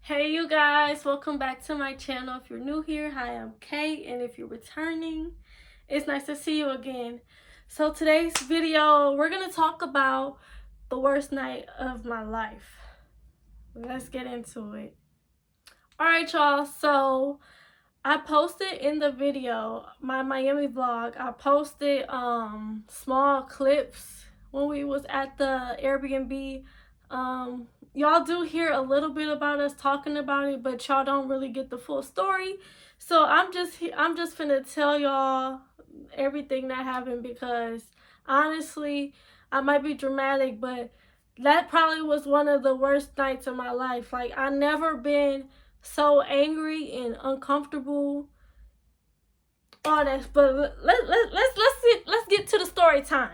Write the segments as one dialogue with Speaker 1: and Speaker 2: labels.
Speaker 1: Hey you guys, welcome back to my channel. If you're new here, hi, I'm Kate, and if you're returning, it's nice to see you again. So today's video, we're gonna talk about the worst night of my life. Let's get into it. Alright y'all, so I posted in the video, my Miami vlog, I posted small clips when we was at the Airbnb. Y'all do hear a little bit about us talking about it, but y'all don't really get the full story. So I'm just finna tell y'all everything that happened, because honestly, I might be dramatic, but that probably was one of the worst nights of my life. Like, I never been so angry and uncomfortable. All that, but let's get to the story time.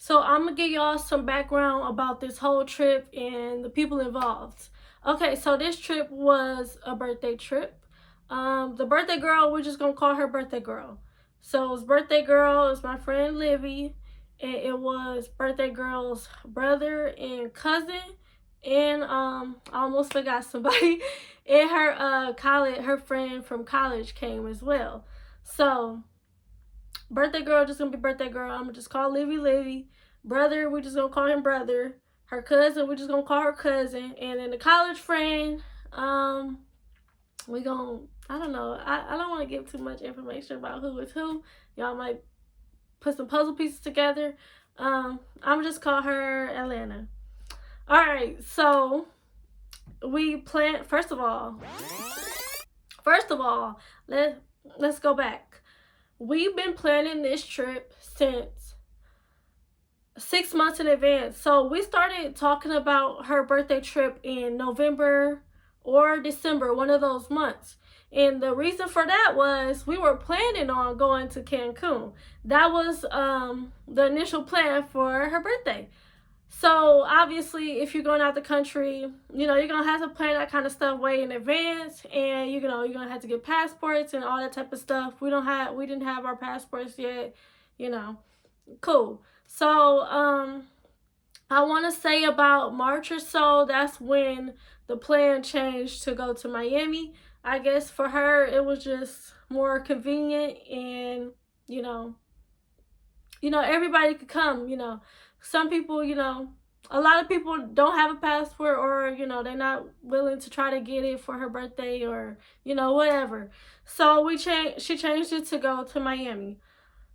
Speaker 1: So I'm gonna give y'all some background about this whole trip and the people involved. Okay, so this trip was a birthday trip. The birthday girl, we're just gonna call her birthday girl. So it was birthday girl, it's my friend Livy, and it was birthday girl's brother and cousin, and I almost forgot somebody. And her friend from college came as well. So birthday girl just gonna be birthday girl. I'm gonna just call Livy. Brother, we just gonna call him brother. Her cousin, we just gonna call her cousin. And then the college friend, we gonna, I don't know. I don't want to give too much information about who is who. Y'all might put some puzzle pieces together. I'm gonna just call her Atlanta. All right, so we planned. First of all, let's go back. We've been planning this trip since 6 months in advance. So we started talking about her birthday trip in November or December, one of those months. And the reason for that was we were planning on going to Cancun. That was the initial plan for her birthday. So obviously, if you're going out the country, you know, you're gonna have to plan that kind of stuff way in advance, and you're gonna have to get passports and all that type of stuff. We didn't have our passports yet, you know. Cool. So I want to say about March or so, that's when the plan changed to go to Miami. I guess for her it was just more convenient, and you know everybody could come. Some people, a lot of people don't have a passport, or they're not willing to try to get it for her birthday, or whatever. So she changed it to go to Miami.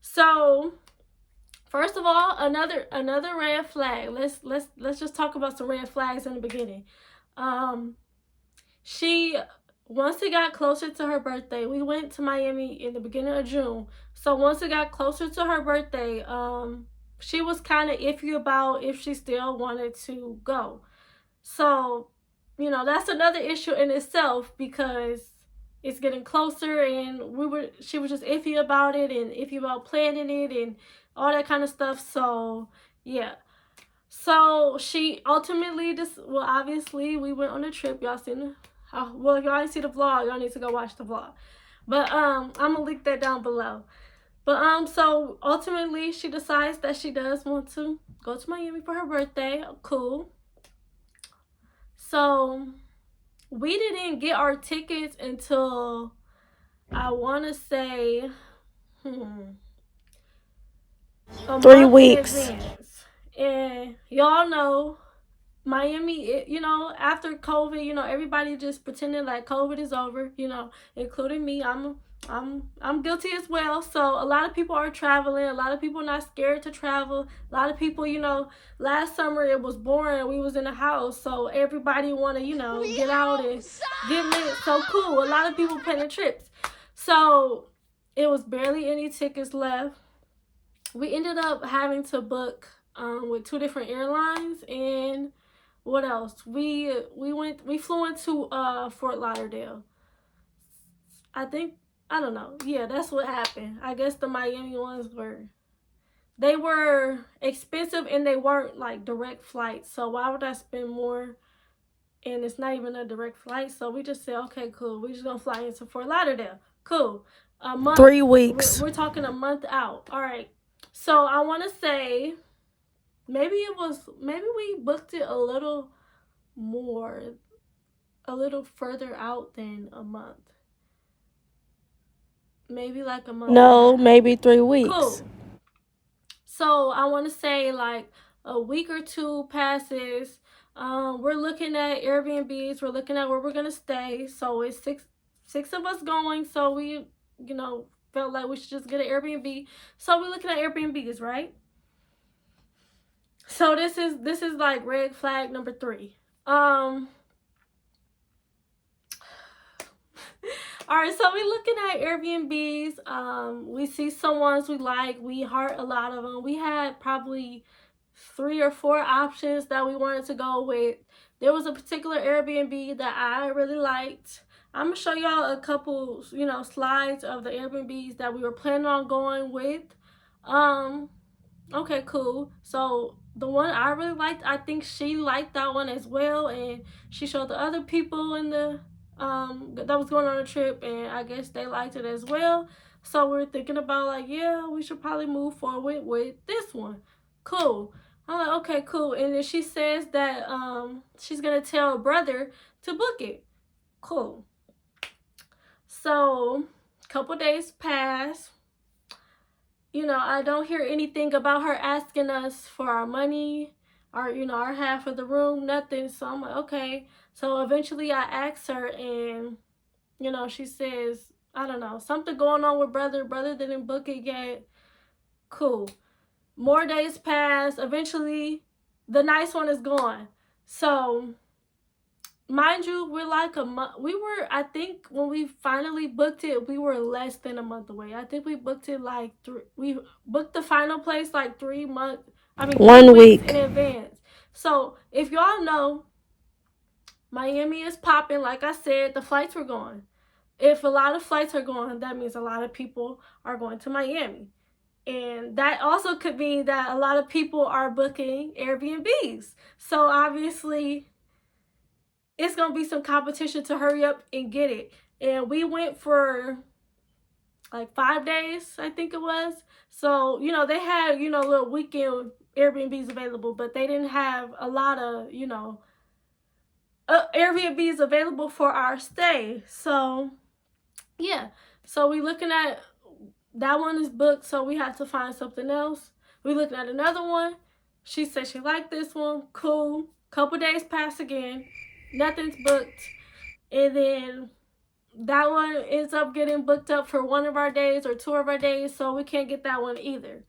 Speaker 1: So first of all, another red flag. Let's just talk about some red flags in the beginning. She Once it got closer to her birthday, we went to Miami in the beginning of June. So once it got closer to her birthday, she was kind of iffy about if she still wanted to go. So, that's another issue in itself, because it's getting closer, and she was just iffy about it, and iffy about planning it and all that kind of stuff. So, yeah. So she ultimately obviously we went on a trip. Y'all seen well, if y'all didn't see the vlog, y'all need to go watch the vlog. But I'm gonna link that down below. But so ultimately she decides that she does want to go to Miami for her birthday. Cool. So we didn't get our tickets until, I want to say,
Speaker 2: 3 weeks.
Speaker 1: And y'all know Miami, after COVID, everybody just pretending like COVID is over, including me. I'm guilty as well. So a lot of people are traveling. A lot of people are not scared to travel. A lot of people, last summer it was boring. We was in the house, so everybody want to, get out and get lit. So cool. A lot of people planning trips. So it was barely any tickets left. We ended up having to book with 2 different airlines. And what else? We flew into Fort Lauderdale. I don't know. Yeah, that's what happened. I guess the Miami ones were expensive, and they weren't like direct flights. So why would I spend more? And it's not even a direct flight. So we just said, okay, cool. We're just gonna fly into Fort Lauderdale. Cool. A month.
Speaker 2: 3 weeks.
Speaker 1: We're talking a month out. All right. So I want to say maybe we booked it a little more. a little further out than a month. Maybe like a month.
Speaker 2: No, maybe 3 weeks.
Speaker 1: Cool. So I want to say like a week or two passes. We're looking at Airbnbs. We're looking at where we're gonna stay. So it's six of us going. So we, felt like we should just get an Airbnb. So we're looking at Airbnbs, right? So this is like red flag number 3. All right, so we're looking at Airbnbs. We see some ones we like. We heart a lot of them. We had probably 3 or 4 options that we wanted to go with. There was a particular Airbnb that I really liked. I'm gonna show y'all a couple, slides of the Airbnbs that we were planning on going with. Okay, cool. So the one I really liked, I think she liked that one as well, and she showed the other people in the that was going on a trip, and I guess they liked it as well. So we're thinking about like, yeah, we should probably move forward with this one. Cool. I'm like, okay, cool. And then she says that she's gonna tell her brother to book it. Cool. So a couple days pass. I don't hear anything about her asking us for our money, our half of the room, nothing. So I'm like, okay. So eventually I asked her, and, she says, I don't know, something going on with brother. Brother didn't book it yet. Cool. More days pass. Eventually, the nice one is gone. So, mind you, we're like a month. I think when we finally booked it, we were less than a month away. I think we booked it like we booked the final place like 3 months.
Speaker 2: 1 week
Speaker 1: in advance. So if y'all know, Miami is popping. Like I said, the flights were gone. If a lot of flights are gone, that means a lot of people are going to Miami. And that also could mean that a lot of people are booking Airbnbs. So obviously, it's going to be some competition to hurry up and get it. And we went for like 5 days, I think it was. So, they had, little weekend Airbnbs available, but they didn't have a lot of, Airbnbs available for our stay. So, yeah. So we looking at, that one is booked, so we have to find something else. We looking at another one. She said she liked this one. Cool. Couple days pass again. Nothing's booked. And then that one ends up getting booked up for 1 of our days or 2 of our days, so we can't get that one either.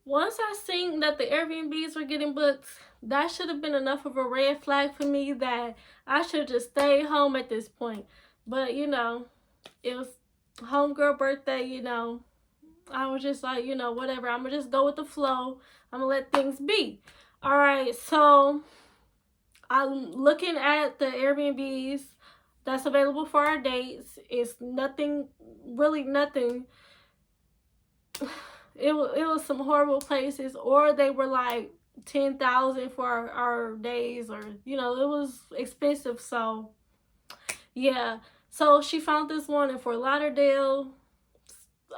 Speaker 1: Once I seen that the Airbnbs were getting booked, that should have been enough of a red flag for me that I should just stay home at this point. But, it was homegirl birthday, I was just like, whatever. I'm going to just go with the flow. I'm going to let things be. All right, so I'm looking at the Airbnbs that's available for our dates. It's nothing, really nothing. It was some horrible places, or they were like 10,000 for our days, or it was expensive. So yeah, so she found this one in Fort Lauderdale.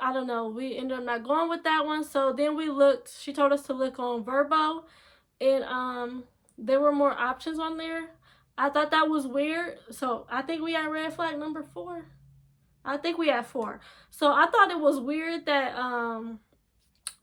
Speaker 1: I don't know, we ended up not going with that one. So then she told us to look on Vrbo, and there were more options on there. I thought that was weird. So I think we had red flag number 4. I think we had 4. So I thought it was weird that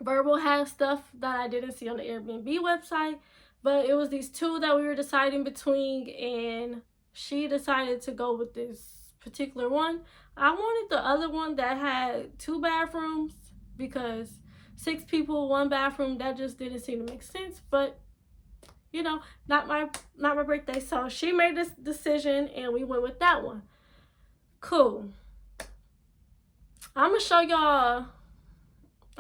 Speaker 1: Vrbo has stuff that I didn't see on the Airbnb website, but it was these 2 that we were deciding between, and she decided to go with this particular one. I wanted the other one that had 2 bathrooms, because 6 people, 1 bathroom, that just didn't seem to make sense. But not my birthday. So she made this decision, and we went with that one. Cool. I'm gonna show y'all.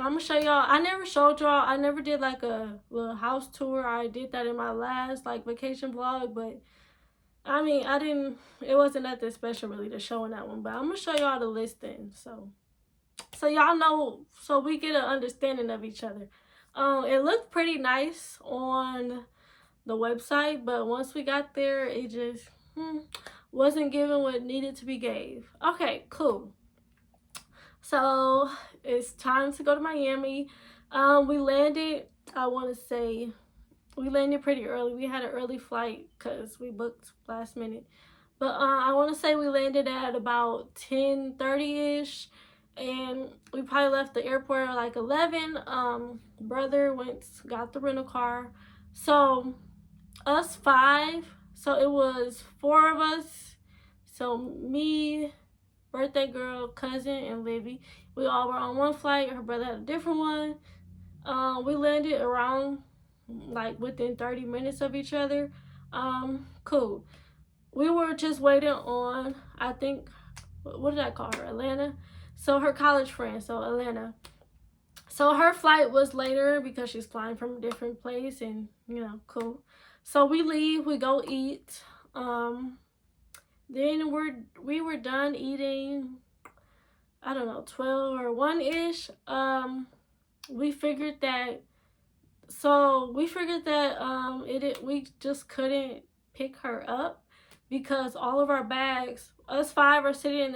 Speaker 1: I never showed y'all. I never did like a little house tour. I did that in my last vacation vlog, but it wasn't nothing special really to show in that one. But I'm gonna show y'all the listing, so y'all know, so we get an understanding of each other. It looked pretty nice on the website, but once we got there, it just wasn't given what needed to be gave. Okay, cool. So it's time to go to Miami. We landed, I want to say, we landed pretty early. We had an early flight because we booked last minute. But I want to say we landed at about 10:30ish, and we probably left the airport at like 11. Brother got the rental car. So us five. So it was four of us. So me, birthday girl, cousin, and Livy. We all were on one flight. Her brother had a different one. We landed around like within 30 minutes of each other. Cool. We were just waiting on, I think, what did I call her? Atlanta. So her college friend, so Atlanta. So her flight was later because she's flying from a different place, and you know, cool. So we leave, we go eat. Then we were done eating, I don't know, 12 or 1-ish. We figured that we just couldn't pick her up because all of our bags, us five are sitting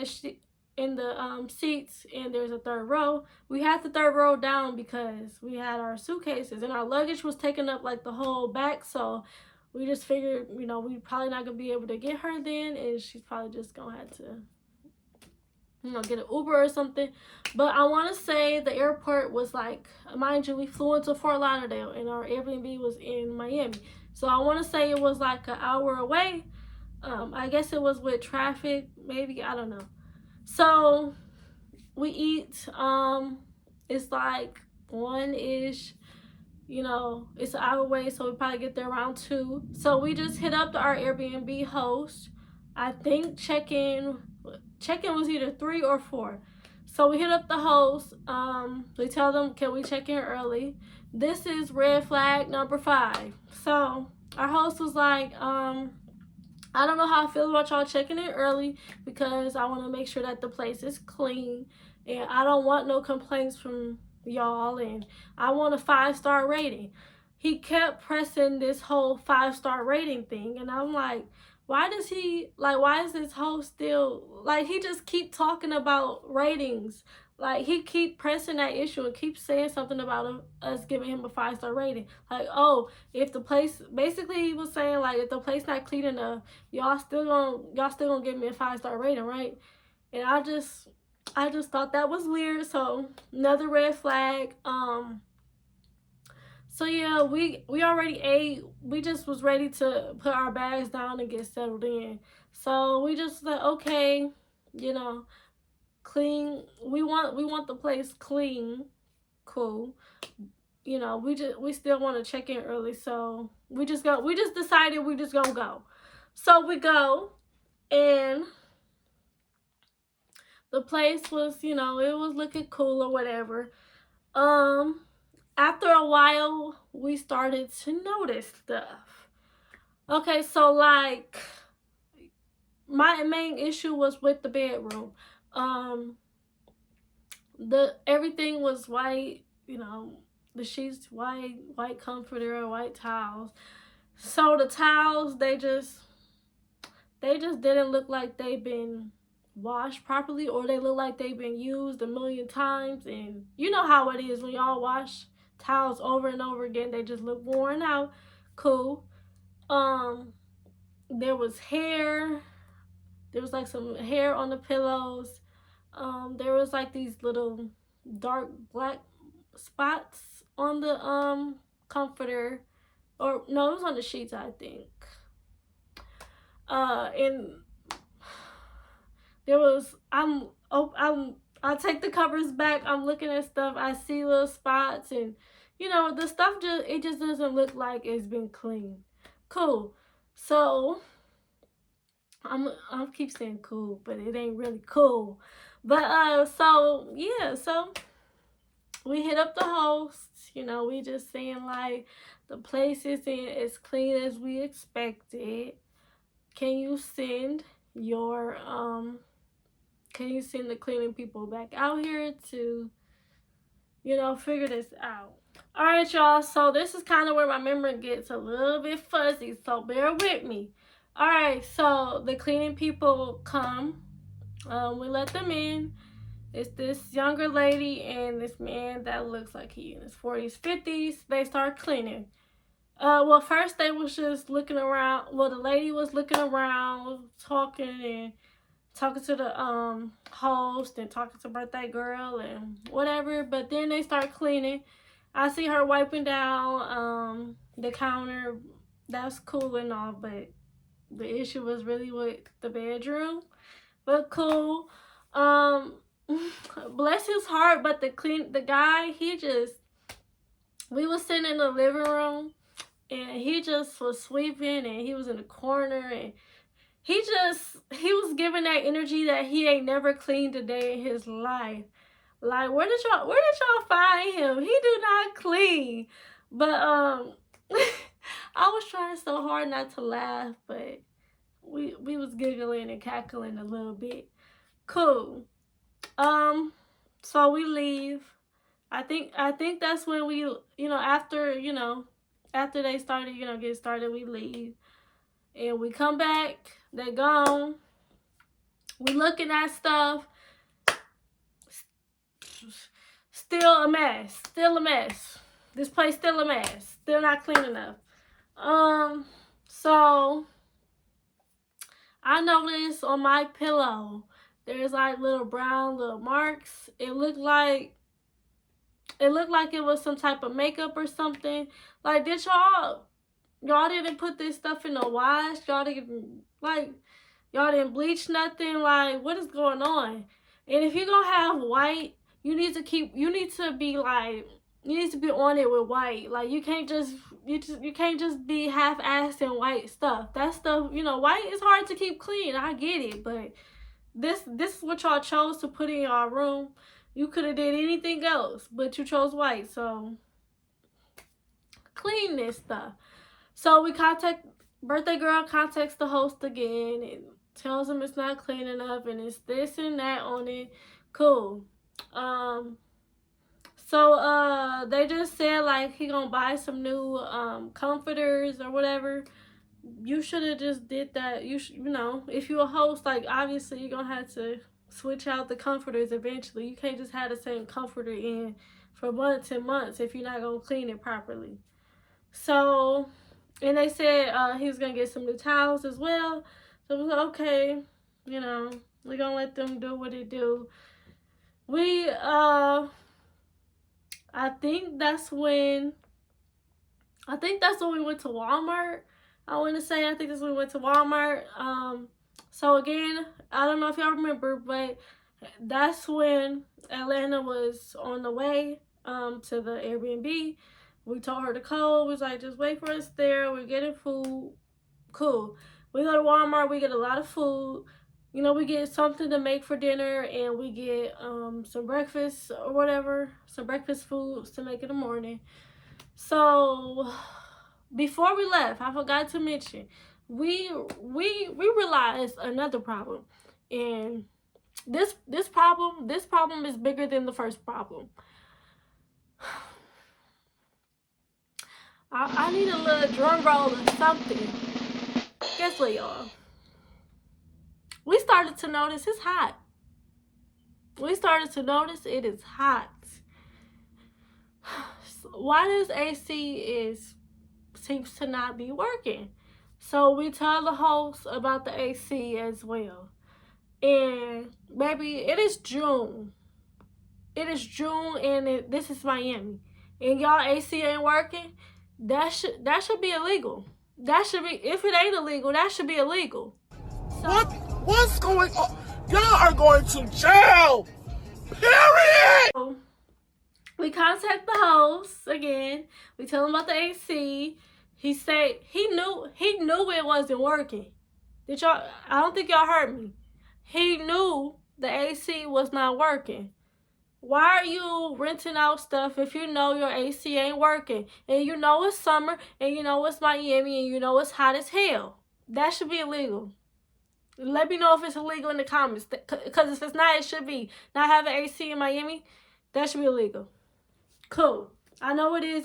Speaker 1: in the seats, and there's a third row. We had the third row down because we had our suitcases, and our luggage was taking up like the whole back. So we just figured, you know, we probably not gonna be able to get her then, and she's probably just gonna have to, you know, get an Uber or something. But I want to say the airport was like, mind you, we flew into Fort Lauderdale and our Airbnb was in Miami. So I want to say it was like an hour away. I guess it was with traffic, maybe, I don't know. So we eat, it's like 1-ish, you know, it's an hour away, so we probably get there around 2. So we just hit up our Airbnb host. I think check-in was either 3 or 4. So we hit up the host. We tell them, can we check in early? This is red flag number 5. So our host was like, I don't know how I feel about y'all checking in early because I want to make sure that the place is clean, and I don't want no complaints from y'all, and I want a 5-star rating. He kept pressing this whole 5-star rating thing, and I'm like, why is this host still, like, he just keep talking about ratings. Like, he keep pressing that issue and keep saying something about us giving him a 5-star rating. Like, oh, if the place, basically he was saying, like, if the place not clean enough, y'all still gonna give me a 5-star rating, right? And I just thought that was weird. So another red flag. So yeah, we already ate. We just was ready to put our bags down and get settled in. So we just like, okay, you know, clean. We want the place clean, cool. You know, we still want to check in early. So we just decided we just gonna go. So we go, and the place was, you know, it was looking cool or whatever. After a while, we started to notice stuff. Okay, so like, my main issue was with the bedroom. Everything was white, you know, the sheets white comforter, white towels. So the towels, they just didn't look like they've been washed properly, or they look like they've been used a million times. And you know how it is when y'all wash towels over and over again, they just look worn out. Cool. There was hair. There was like some hair on the pillows. There was like these little dark black spots on the comforter, or no, it was on the sheets, I think. And there was, I take the covers back, I'm looking at stuff, I see little spots, and you know, the stuff it just doesn't look like it's been cleaned. Cool. So I'm keep saying cool, but it ain't really cool. But so yeah, so we hit up the host, you know, we just saying like, the place isn't as clean as we expected. Can you send the cleaning people back out here to, you know, figure this out? All right, y'all, so this is kind of where my memory gets a little bit fuzzy, so bear with me. All right, so the cleaning people come. We let them in. It's this younger lady and this man that looks like he in his 40s, 50s. They start cleaning. Well, first they was just looking around. Well, the lady was looking around, talking to the host and talking to birthday girl and whatever. But then they start cleaning. I see her wiping down the counter. That's cool and all, but the issue was really with the bedroom. But cool. Um, bless his heart. But the guy, we was sitting in the living room and he just was sweeping and he was in the corner and he was giving that energy that he ain't never cleaned a day in his life. Like, where did y'all find him? He do not clean. But I was trying so hard not to laugh, but we was giggling and cackling a little bit. Cool. So we leave. I think that's when we, after they started, get started, we leave. And we come back, they gone. We looking at stuff. Still a mess. This place still a mess. Still not clean enough. So I noticed on my pillow there's like little brown little marks. It looked like it was some type of makeup or something. Like, did y'all didn't put this stuff in the wash? Y'all didn't bleach nothing? Like, what is going on? And if you're gonna have white, you need to be on it with white. Like, you can't just be half-assed in white stuff. That stuff, white is hard to keep clean. I get it, but this is what y'all chose to put in your room. You could have did anything else, but you chose white. So clean this stuff. So birthday girl contacts the host again and tells him it's not clean enough and it's this and that on it. Cool. So they just said like he gonna buy some new comforters or whatever. You should have just did that. If you're a host, like, obviously you're gonna have to switch out the comforters eventually. You can't just have the same comforter in for months and months if you're not gonna clean it properly. So, and they said he was gonna get some new towels as well. So it was like, okay, we're gonna let them do what they do. I think that's when we went to Walmart. I think that's when we went to Walmart. So again, I don't know if y'all remember, but that's when Atlanta was on the way to the Airbnb. We told her the code. We was like, just wait for us there. We're getting food. Cool. We go to Walmart. We get a lot of food. We get something to make for dinner, and we get some breakfast or whatever, some breakfast foods to make in the morning. So before we left, I forgot to mention, we realized another problem, and this problem is bigger than the first problem. I need a little drum roll or something. Guess what, y'all? We started to notice it's hot. We started to notice it is hot. Why this AC seems to not be working? So we tell the host about the AC as well. And baby, it is June. And this is Miami. And y'all AC ain't working. That should be illegal. If it ain't illegal, that should be illegal. So,
Speaker 3: what's going on? Y'all are going to jail. Period.
Speaker 1: So we contact the host again. We tell him about the AC. He said he knew it wasn't working. I don't think y'all heard me. He knew the AC was not working. Why are you renting out stuff if you know your AC ain't working? And you know it's summer, and you know it's Miami, and you know it's hot as hell. That should be illegal. Let me know if it's illegal in the comments. Because if it's not, it should be. Not having AC in Miami, that should be illegal. Cool. I know it is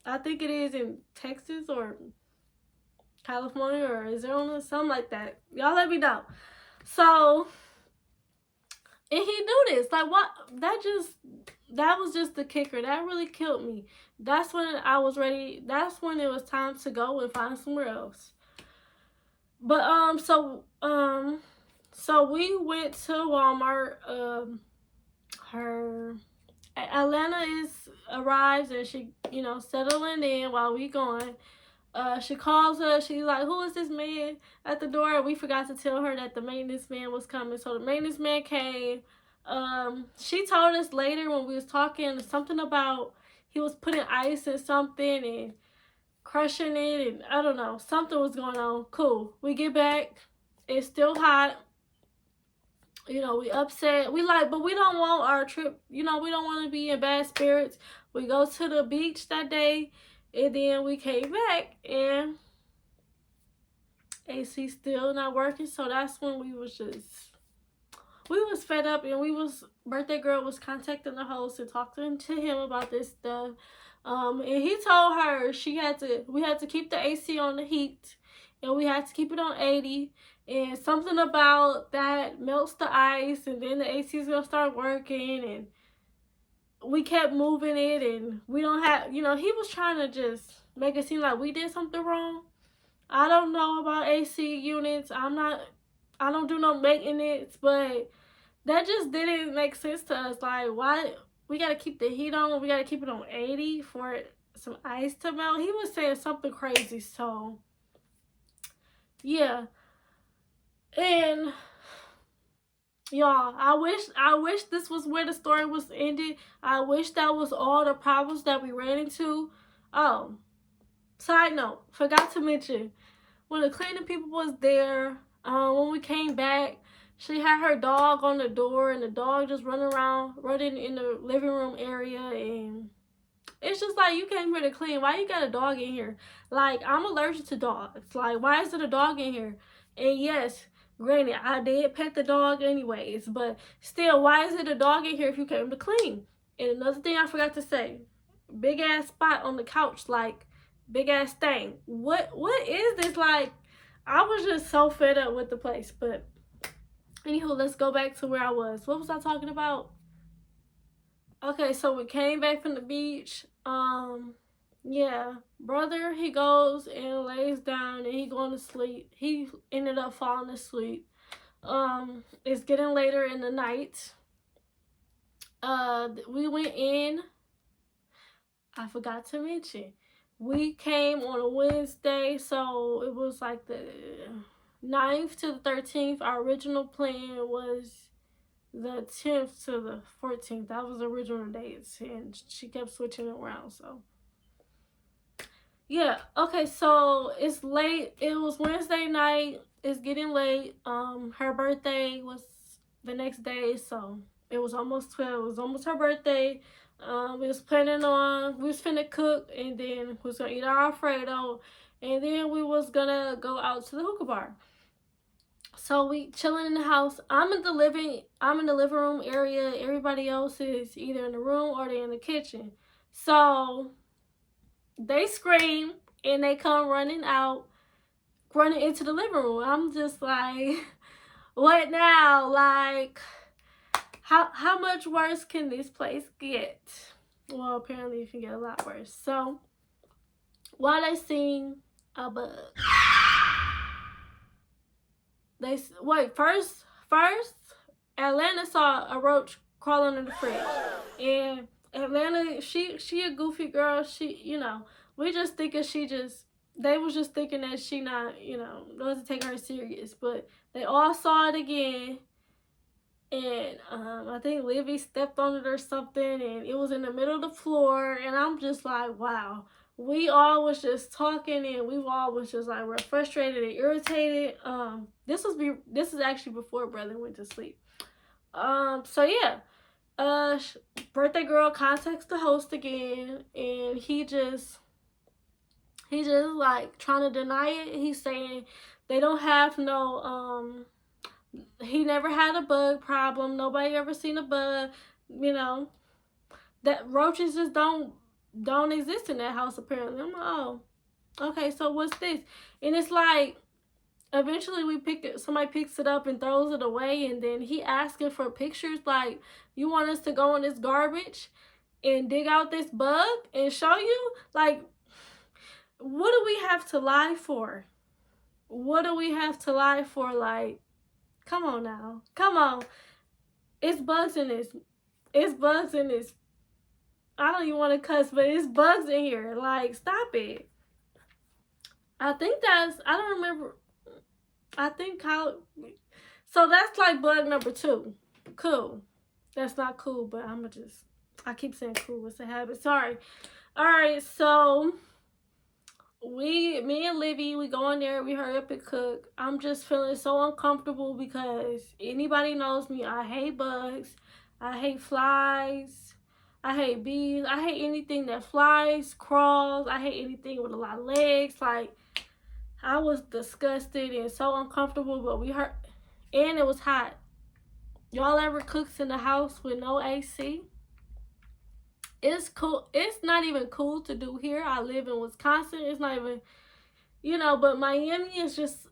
Speaker 1: I think it is in Texas or California or Arizona, something like that. Y'all let me know. So, And he knew this. Like, what? That was just the kicker. That really killed me. That's when I was ready. That's when it was time to go and find somewhere else. But so we went to Walmart. Her Atlanta arrives, and she, settling in while we going. She calls us. She's like, "Who is this man at the door?" We forgot to tell her that the maintenance man was coming. So the maintenance man came. She told us later when we was talking something about he was putting ice in something and crushing it, and I don't know, something was going on. Cool. We get back. It's still hot. We upset. But we don't want our trip. We don't want to be in bad spirits. We go to the beach that day. And then we came back and AC still not working. So that's when we was fed up, and birthday girl was contacting the host and talking to him about this stuff. And he told her we had to keep the AC on the heat, and we had to keep it on 80. And something about that melts the ice, and then the AC is gonna start working. And we kept moving it, and we don't have, he was trying to just make it seem like we did something wrong. I don't know about AC units. I don't do no maintenance, but that just didn't make sense to us. Like, why we gotta keep the heat on? We gotta keep it on 80 for some ice to melt. He was saying something crazy. So yeah. And y'all, I wish this was where the story was ended. I wish that was all the problems that we ran into. Oh, side note, forgot to mention, when the cleaning people was there, when we came back, she had her dog on the door, and the dog just running in the living room area. And it's just like, you came here to clean. Why you got a dog in here? Like, I'm allergic to dogs. Like, why is it a dog in here? And yes, granted, I did pet the dog anyways, but still, why is it a dog in here if you came to clean? And another thing I forgot to say, big ass spot on the couch, like, big ass thing. What is this? Like, I was just so fed up with the place. But anywho, let's go back to where I was. What was I talking about? Okay, so we came back from the beach. Yeah, brother, he goes and lays down, and he going to sleep. He ended up falling asleep. It's getting later in the night. We went in. I forgot to mention, we came on a Wednesday, so it was like the 9th to the 13th. Our original plan was the 10th to the 14th. That was the original dates, and she kept switching it around. So yeah, okay, so it's late. It was Wednesday night. It's getting late. Her birthday was the next day, so it was almost 12. It was almost her birthday. We was finna cook, and then we was gonna eat our Alfredo, and then we was gonna go out to the hookah bar. So we chilling in the house. I'm in the living room area. Everybody else is either in the room or they in the kitchen. So they scream, and they come running into the living room. I'm just like, what now? Like, how much worse can this place get? Well, apparently it can get a lot worse. So while they seen a bug, first Atlanta saw a roach crawl under the fridge. And Atlanta, she a goofy girl. She, we just thinking they was just thinking that she not, doesn't take her serious. But they all saw it again. And I think Livy stepped on it or something, and it was in the middle of the floor. And I'm just like, wow. We all was just talking, and we all was just like, we're frustrated and irritated. This is actually before brother went to sleep. So yeah, birthday girl contacts the host again, and he just like trying to deny it. He's saying they don't have no he never had a bug problem. Nobody ever seen a bug. That roaches just don't exist in that house apparently. I'm like, oh, okay, so what's this? And it's like, eventually somebody picks it up and throws it away, and then he asking for pictures like, you want us to go in this garbage and dig out this bug and show you? Like, what do we have to lie for? What do we have to lie for? Like, come on now. Come on. It's bugs in this. It's bugs in this. I don't even want to cuss, but it's bugs in here. Like, stop it. I don't remember. I think so that's like bug number 2. Cool. That's not cool, but I keep saying cool. It's a habit. Sorry. All right, so me and Livy, we go in there, we hurry up and cook. I'm just feeling so uncomfortable because anybody knows me, I hate bugs, I hate flies, I hate bees, I hate anything that flies, crawls, I hate anything with a lot of legs. Like, I was disgusted and so uncomfortable, but and it was hot. Y'all ever cooks in the house with no AC? It's cool. It's not even cool to do here. I live in Wisconsin. It's not even, but Miami is just,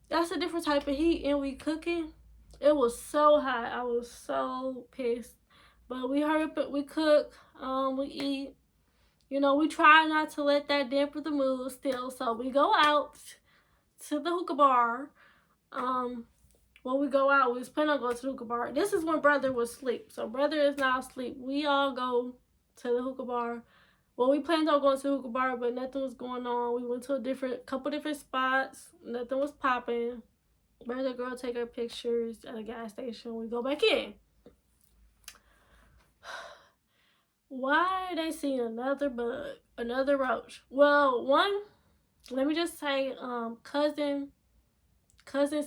Speaker 1: that's a different type of heat. And we cooking. It was so hot. I was so pissed. But we hurry up, we cook, we eat. We try not to let that dampen the mood still. So we go out to the hookah bar. When we go out, we was planning on going to the hookah bar. This is when brother was asleep. So brother is now asleep. We all go to the hookah bar. Well, we planned on going to the hookah bar, but nothing was going on. We went to a couple different spots. Nothing was popping. Brother and girl take our pictures at a gas station. We go back in. Why are they seeing another bug? Another roach? Well, let me just say, cousin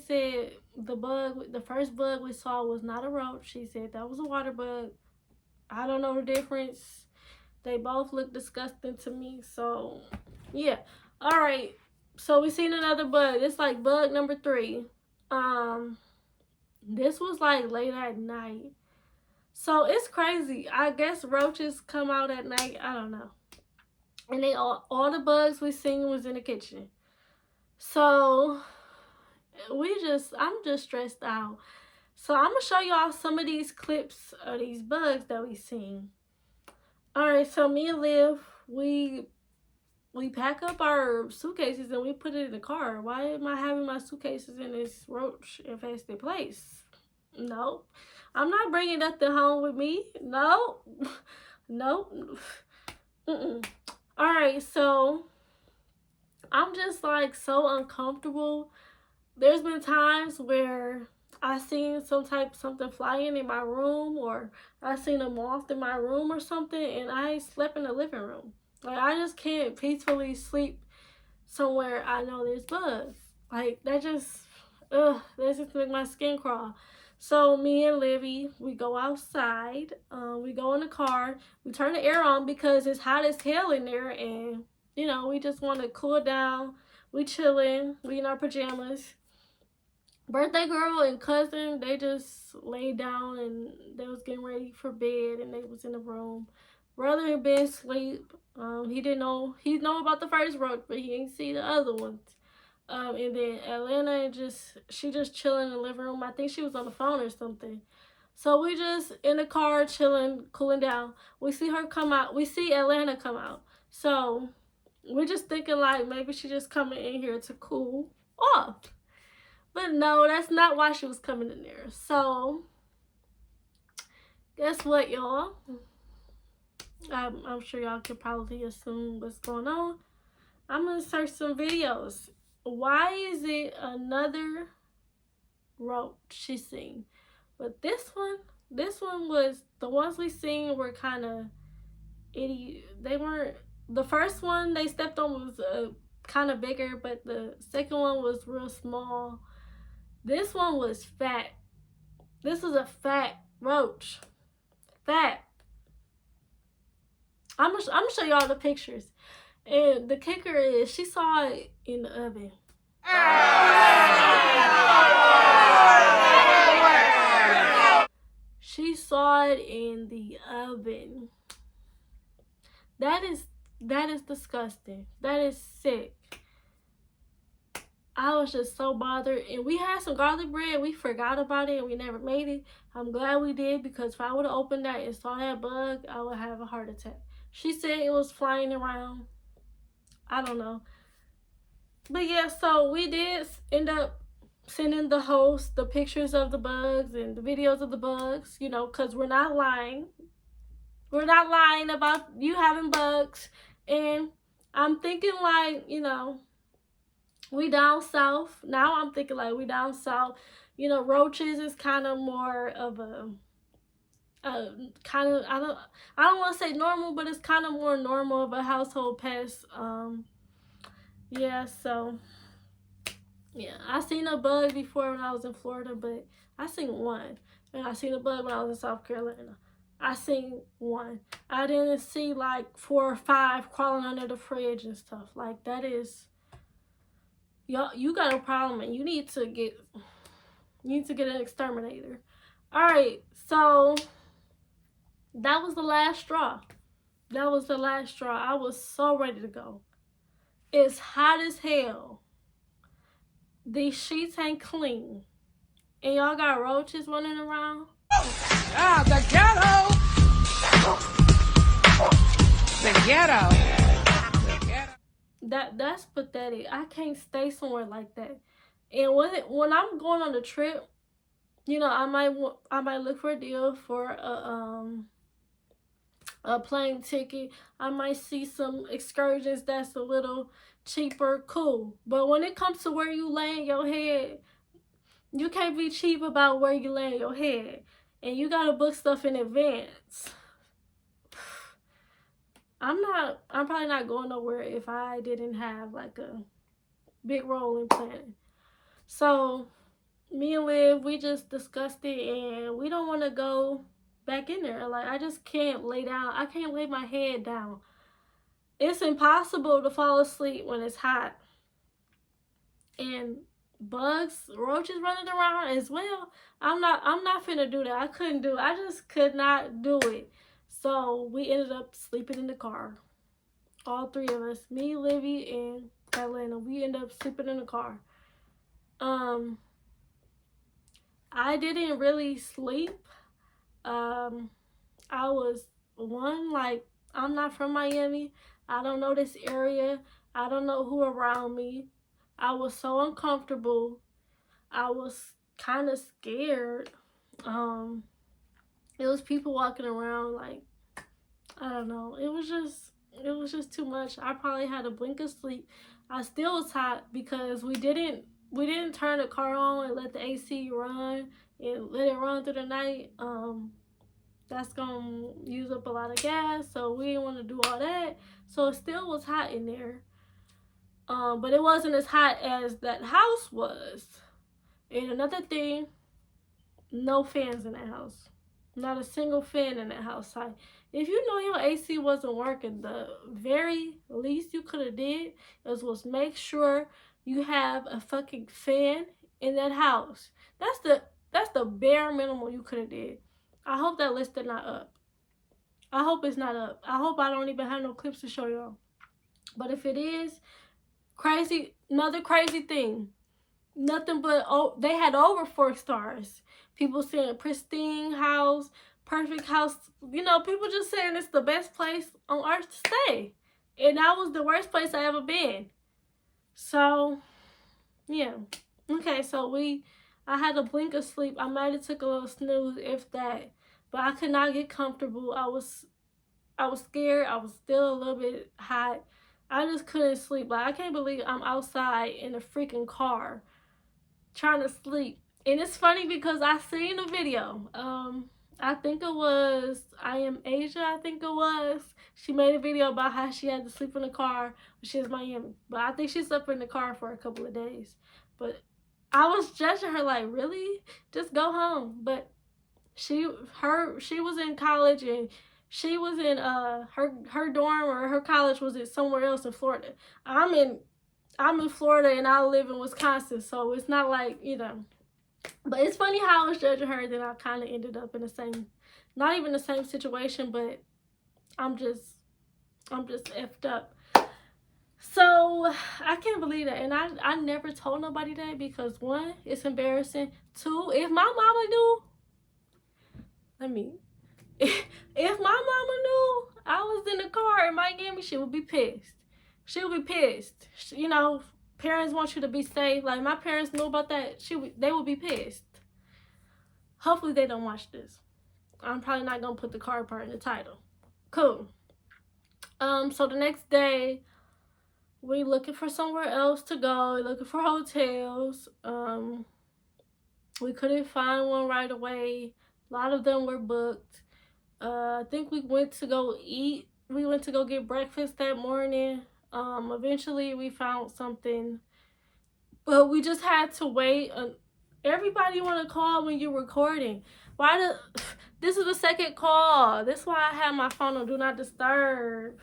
Speaker 1: said the first bug we saw was not a roach. She said that was a water bug. I don't know the difference. They both look disgusting to me. So, yeah. All right. So we seen another bug. It's like bug number 3. This was like late at night. So it's crazy. I guess roaches come out at night. I don't know. And all the bugs we seen was in the kitchen. So I'm just stressed out. So I'm gonna show y'all some of these clips of these bugs that we seen. All right, so me and Liv, we pack up our suitcases and we put it in the car. Why am I having my suitcases in this roach infested place? No, I'm not bringing nothing home with me. No. All right, so I'm just like so uncomfortable. There's been times where I seen something flying in my room, or I seen a moth in my room or something, and I slept in the living room. Like, I just can't peacefully sleep somewhere I know there's bugs. Like, that just make my skin crawl. So me and Livy, we go outside, we go in the car, we turn the air on because it's hot as hell in there, and we just want to cool down. We chilling, we in our pajamas. Birthday girl and cousin, they just laid down and they was getting ready for bed, and they was in the room. Brother had been asleep. He know about the first roach, but he ain't see the other ones. And then Atlanta she just chilling in the living room. I think she was on the phone or something. So we just in the car chilling, cooling down. We see her come out. We see Atlanta come out. So we're just thinking like maybe she just coming in here to cool off. But no, that's not why she was coming in there. So guess what, y'all? I'm sure y'all can probably assume what's going on. I'm gonna search some videos. Why is it another roach she's seen? But this one was, the ones we seen were kind of idiot. They weren't, the first one they stepped on was kind of bigger, but the second one was real small. This one was fat. This is a fat roach. Fat. I'm gonna show y'all the pictures. And the kicker is she saw it in the oven. She saw it in the oven. That is disgusting. That is sick. I was just so bothered. And we had some garlic bread. We forgot about it and we never made it. I'm glad we did, because if I would have opened that and saw that bug, I would have a heart attack. She said it was flying around. I don't know. But yeah, so we did end up sending the host the pictures of the bugs and the videos of the bugs, you know, because we're not lying. We're not lying about you having bugs. And I'm thinking like, you know, we down south. Now I'm thinking like we down south. You know, roaches is kind of more of a kind of, I don't want to say normal, but it's kind of more normal of a household pest. Yeah, so yeah, I seen a bug before when I was in Florida, but I seen one. And I seen a bug when I was in South Carolina. I seen one. I didn't see like 4 or 5 crawling under the fridge and stuff. Like, that is, y'all, you got a problem and you need to get an exterminator. All right, so that was the last straw. That was the last straw. I was so ready to go. It's hot as hell. These sheets ain't clean. And y'all got roaches running around.
Speaker 4: Ah, the ghetto! The ghetto.
Speaker 1: That's pathetic. I can't stay somewhere like that. And when I'm going on a trip, you know, I might look for a deal for a plane ticket. I might see some excursions that's a little cheaper, cool. But when it comes to where you lay your head, you can't be cheap about where you lay your head. And you gotta book stuff in advance. I'm probably not going nowhere if I didn't have like a big role in planning. So me and Liv, we just discussed it and we don't want to go back in there. Like, I just can't lay down. I can't lay my head down. It's impossible to fall asleep when it's hot. And bugs, roaches running around as well. I'm not finna do that. I couldn't do it. I just could not do it. So we ended up sleeping in the car. All 3 of us, me, Livy, and Atlanta, we ended up sleeping in the car. I didn't really sleep. I was like, I'm not from Miami. I don't know this area. I don't know who around me. I was so uncomfortable. I was kind of scared. It was people walking around, like, I don't know. It was just too much. I probably had a blink of sleep. I still was hot because we didn't turn the car on and let the AC run and let it run through the night. That's gonna use up a lot of gas, so we didn't want to do all that. So it still was hot in there. But it wasn't as hot as that house was. And another thing, no fans in that house. Not a single fan in that house. Like, if you know your AC wasn't working, the very least you could have did was make sure you have a fucking fan in that house. That's the bare minimum you could have did. I hope that list is not up. I hope it's not up. I hope I don't even have no clips to show y'all. But if it is, crazy, another crazy thing. Nothing but, they had over 4 stars. People saying pristine house, perfect house. You know, people just saying it's the best place on earth to stay. And that was the worst place I ever been. So, yeah. Okay, so I had a blink of sleep. I might have took a little snooze, if that. But I could not get comfortable. I was scared. I was still a little bit hot. I just couldn't sleep. Like, I can't believe I'm outside in a freaking car trying to sleep. And it's funny because I seen a video. I think it was I Am Asia, I think it was. She made a video about how she had to sleep in the car when she was in Miami. But I think she slept in the car for a couple of days. But I was judging her like, really? Just go home. But she was in college and she was in her dorm, or her college was at somewhere else in Florida. I'm in Florida and I live in Wisconsin, so it's not like, you know. But it's funny how I was judging her, then I kind of ended up in the same, not even the same situation, but I'm just effed up. So I can't believe that, and I never told nobody that because one, it's embarrassing. Two, if my mama knew, let me. If my mama knew I was in the car in Miami, she would be pissed. She would be pissed. You know, parents want you to be safe. Like my parents knew about that. They would be pissed. Hopefully they don't watch this. I'm probably not gonna put the car part in the title. Cool. So the next day, we looking for somewhere else to go. We looking for hotels. We couldn't find one right away. A lot of them were booked. I think we went to go eat. We went to go get breakfast that morning. Eventually we found something, but we just had to wait. Everybody want to call when you're recording. This is the second call. That's why I have my phone on do not disturb.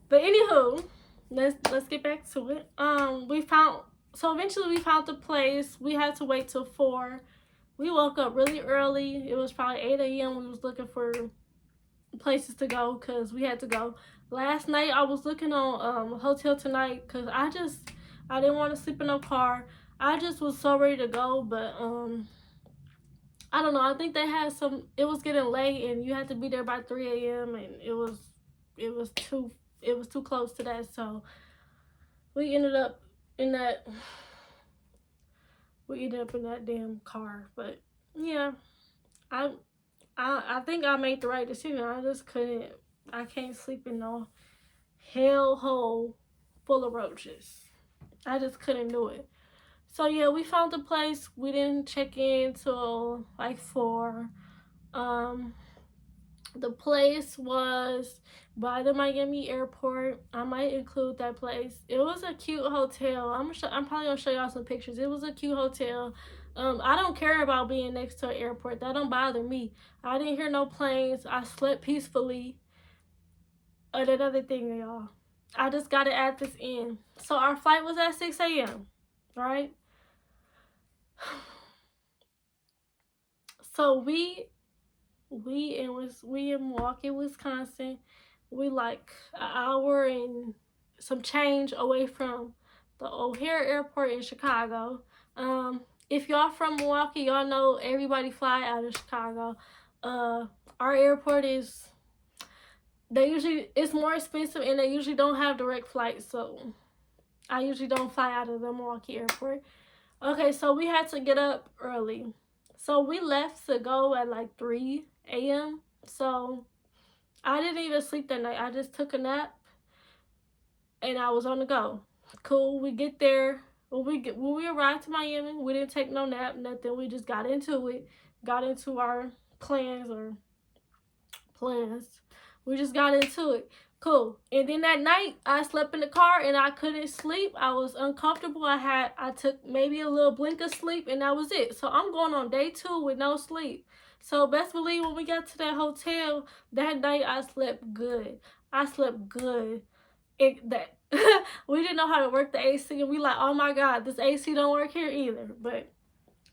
Speaker 1: But anywho, let's get back to it. Eventually we found the place. We had to wait till 4. We woke up really early. It was probably 8 a.m. We was looking for places to go because we had to go. Last night I was looking on Hotel Tonight because I didn't want to sleep in no car. I just was so ready to go, but I don't know. I think they had it was getting late and you had to be there by 3 a.m. and it was too close to that, so we ended up in that damn car. But yeah, I think I made the right decision. I can't sleep in no hellhole full of roaches. I just couldn't do it. So yeah, we found the place. We didn't check in till like 4. The place was by the Miami airport. I might include that place. It was a cute hotel. I'm probably gonna show y'all some pictures. It was a cute hotel. I don't care about being next to an airport. That don't bother me. I didn't hear no planes. I slept peacefully. Another thing, y'all. I just gotta add this in. So our flight was at 6 a.m. Right? So we in Milwaukee, Wisconsin. We like an hour and some change away from the O'Hare Airport in Chicago. If y'all from Milwaukee, y'all know everybody fly out of Chicago. Our airport it's more expensive and they usually don't have direct flights, so I usually don't fly out of the Milwaukee airport. Okay, so we had to get up early. So we left to go at like 3 a.m. So I didn't even sleep that night. I just took a nap and I was on the go. Cool. We get there. When we arrived to Miami, we didn't take no nap, nothing. We just got into it. Got into our plans. We just got into it. Cool. And then that night I slept in the car and I couldn't sleep. I was uncomfortable. I took maybe a little blink of sleep and that was it. So I'm going on day 2 with no sleep. So best believe when we got to that hotel that night, I slept good. We didn't know how to work the AC and we like, oh my God, this AC don't work here either. But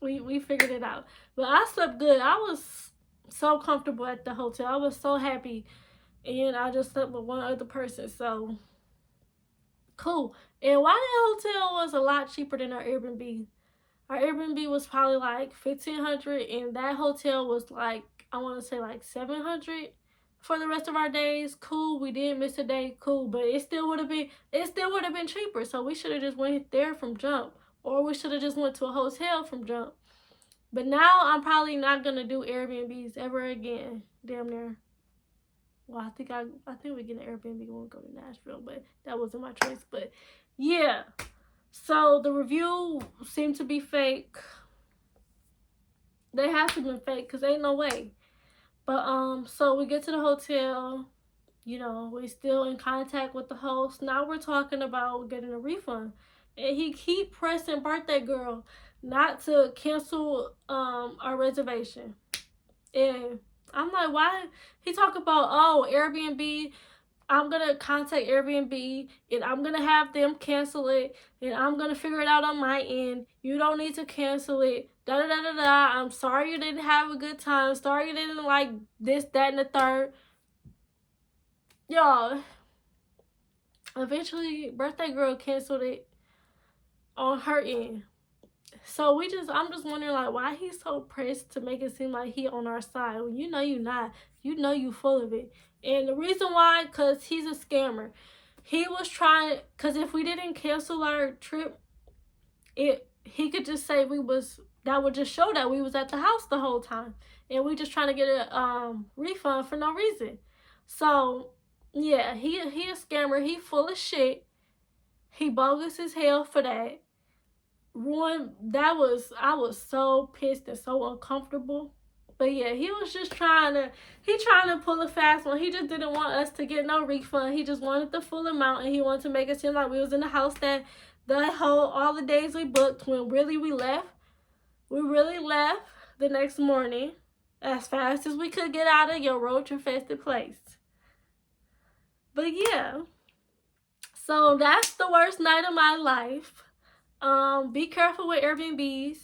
Speaker 1: we figured it out. But I slept good. I was so comfortable at the hotel. I was so happy. And I just slept with one other person, so cool. And why that hotel was a lot cheaper than our Airbnb. Our Airbnb was probably like $1,500 and that hotel was like, I want to say like $700 for the rest of our days. Cool, we did miss a day, cool, but it still would have been cheaper. So we should have just went there from jump, or we should have just went to a hotel from jump. But now I'm probably not gonna do Airbnbs ever again. Damn near. Well, I think we get an Airbnb when we go to Nashville, but that wasn't my choice. But yeah, so the review seemed to be fake. They have to be fake because ain't no way. But so we get to the hotel. You know, we're still in contact with the host. Now we're talking about getting a refund, and he keep pressing birthday girl not to cancel our reservation. And I'm like, why? He talk about, oh, Airbnb, I'm going to contact Airbnb and I'm going to have them cancel it and I'm going to figure it out on my end. You don't need to cancel it. Da-da-da-da-da. I'm sorry you didn't have a good time. Sorry you didn't like this, that, and the third. Y'all, eventually birthday girl canceled it on her end. So I'm just wondering, like, why he's so pressed to make it seem like he on our side when you know you not. You know you full of it. And the reason why, cause he's a scammer. He was trying, cause if we didn't cancel our trip, he could just say that would just show that we was at the house the whole time, and we just trying to get a refund for no reason. So yeah, he a scammer. He full of shit. He bogus as hell for that. I was so pissed and so uncomfortable. But yeah, he was just trying to pull a fast one. He just didn't want us to get no refund. He just wanted the full amount, and he wanted to make it seem like we was in the house that all the days we booked, when really we left. We really left the next morning as fast as we could get out of your roach infested place. But yeah. So that's the worst night of my life. Be careful with Airbnbs.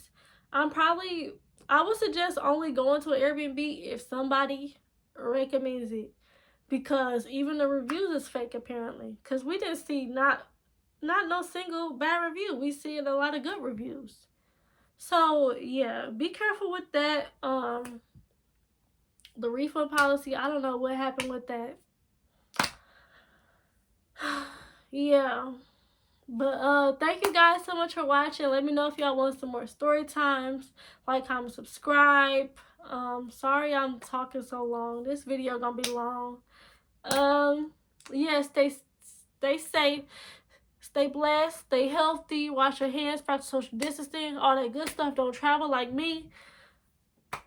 Speaker 1: I would suggest only going to an Airbnb if somebody recommends it, because even the reviews is fake apparently. Cause we didn't see not no single bad review. We seen a lot of good reviews. So yeah, be careful with that. The refund policy, I don't know what happened with that. Yeah. But thank you guys so much for watching. Let me know if y'all want some more story times. Like, comment, subscribe. Sorry I'm talking so long. This video gonna be long. Yeah, stay safe, stay blessed, stay healthy, wash your hands, practice social distancing, all that good stuff. Don't travel like me.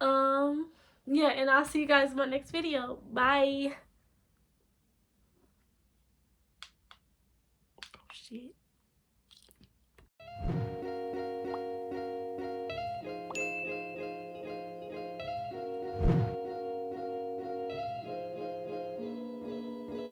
Speaker 1: Yeah, and I'll see you guys in my next video. Bye. Oh shit.